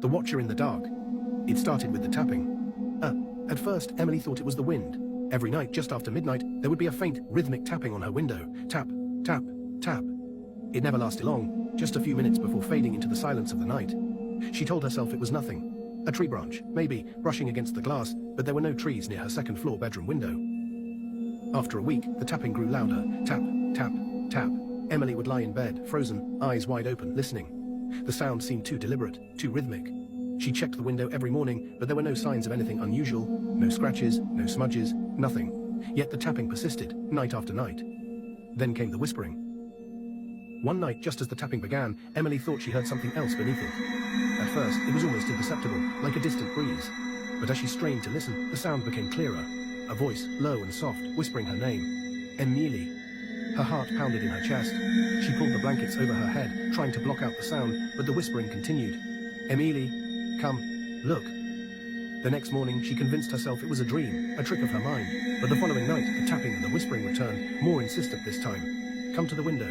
The Watcher in the Dark. It started with the tapping. At first, Emily thought it was the wind. Every night, just after midnight, there would be a faint, rhythmic tapping on her window. Tap, tap, tap. It never lasted long, just a few minutes before fading into the silence of the night. She told herself it was nothing. A tree branch, maybe, brushing against the glass, but there were no trees near her second-floor bedroom window. After a week, the tapping grew louder. Tap, tap, tap. Emily would lie in bed, frozen, eyes wide open, listening. The sound seemed too deliberate, too rhythmic. She checked the window every morning, but there were no signs of anything unusual. No scratches, no smudges, nothing. Yet the tapping persisted, night after night. Then came the whispering. One night, just as the tapping began, Emily thought she heard something else beneath it. At first, it was almost imperceptible, like a distant breeze. But as she strained to listen, the sound became clearer. A voice, low and soft, whispering her name. Emily. Her heart pounded in her chest. She pulled the blankets over her head, trying to block out the sound, but the whispering continued. Emily, come, look. The next morning, she convinced herself it was a dream, a trick of her mind. But the following night, the tapping and the whispering returned, more insistent this time. Come to the window.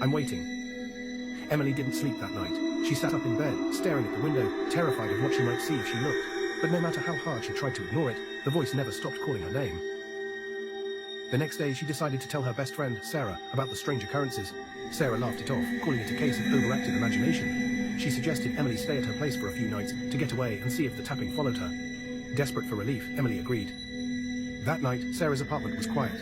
I'm waiting. Emily didn't sleep that night. She sat up in bed, staring at the window, terrified of what she might see if she looked. But no matter how hard she tried to ignore it, the voice never stopped calling her name. The next day, she decided to tell her best friend, Sarah, about the strange occurrences. Sarah laughed it off, calling it a case of overactive imagination. She suggested Emily stay at her place for a few nights to get away and see if the tapping followed her. Desperate for relief, Emily agreed. That night, Sarah's apartment was quiet.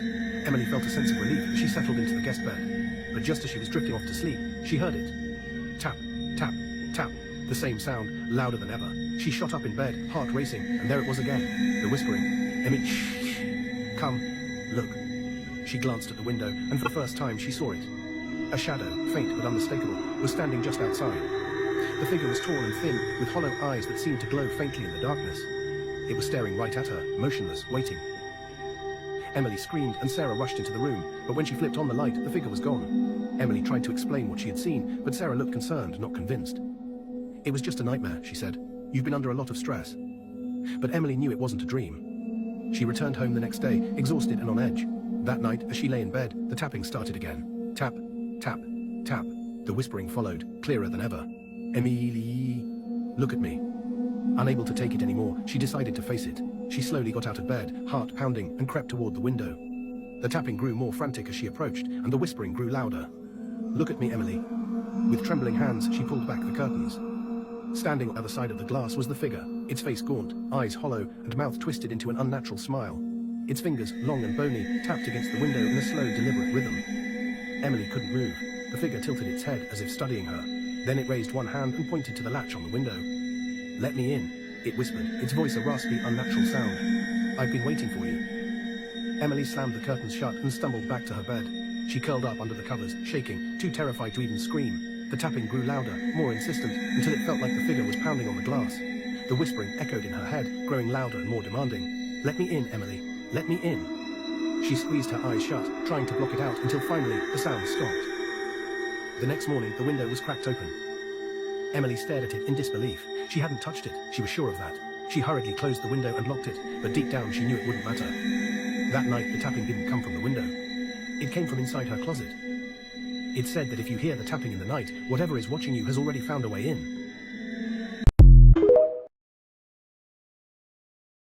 Emily felt a sense of relief as she settled into the guest bed. But just as she was drifting off to sleep, she heard it. Tap, tap, tap. The same sound, louder than ever. She shot up in bed, heart racing, and there it was again. The whispering. Emily, shh, come, look. She glanced at the window, and for the first time she saw it. A shadow, faint but unmistakable, was standing just outside. The figure was tall and thin, with hollow eyes that seemed to glow faintly in the darkness. It was staring right at her, motionless, waiting. Emily screamed, and Sarah rushed into the room, but when she flipped on the light, the figure was gone. Emily tried to explain what she had seen, but Sarah looked concerned, not convinced. It was just a nightmare, she said. You've been under a lot of stress. But Emily knew it wasn't a dream. She returned home the next day, exhausted and on edge. That night, as she lay in bed, the tapping started again. Tap, tap, tap. The whispering followed, clearer than ever. Emily, look at me. Unable to take it anymore, she decided to face it. She slowly got out of bed, heart pounding, and crept toward the window. The tapping grew more frantic as she approached, and the whispering grew louder. Look at me, Emily. With trembling hands, she pulled back the curtains. Standing on the other side of the glass was the figure, its face gaunt, eyes hollow, and mouth twisted into an unnatural smile. Its fingers, long and bony, tapped against the window in a slow, deliberate rhythm. Emily couldn't move. The figure tilted its head as if studying her. Then it raised one hand and pointed to the latch on the window. Let me in, it whispered, its voice a raspy, unnatural sound. I've been waiting for you. Emily slammed the curtains shut and stumbled back to her bed. She curled up under the covers, shaking, too terrified to even scream. The tapping grew louder, more insistent, until it felt like the figure was pounding on the glass. The whispering echoed in her head, growing louder and more demanding. Let me in, Emily. Let me in. She squeezed her eyes shut, trying to block it out until finally the sound stopped. The next morning, the window was cracked open. Emily stared at it in disbelief. She hadn't touched it, she was sure of that. She hurriedly closed the window and locked it, but deep down she knew it wouldn't matter. That night, the tapping didn't come from the window. It came from inside her closet. It said that if you hear the tapping in the night, whatever is watching you has already found a way in.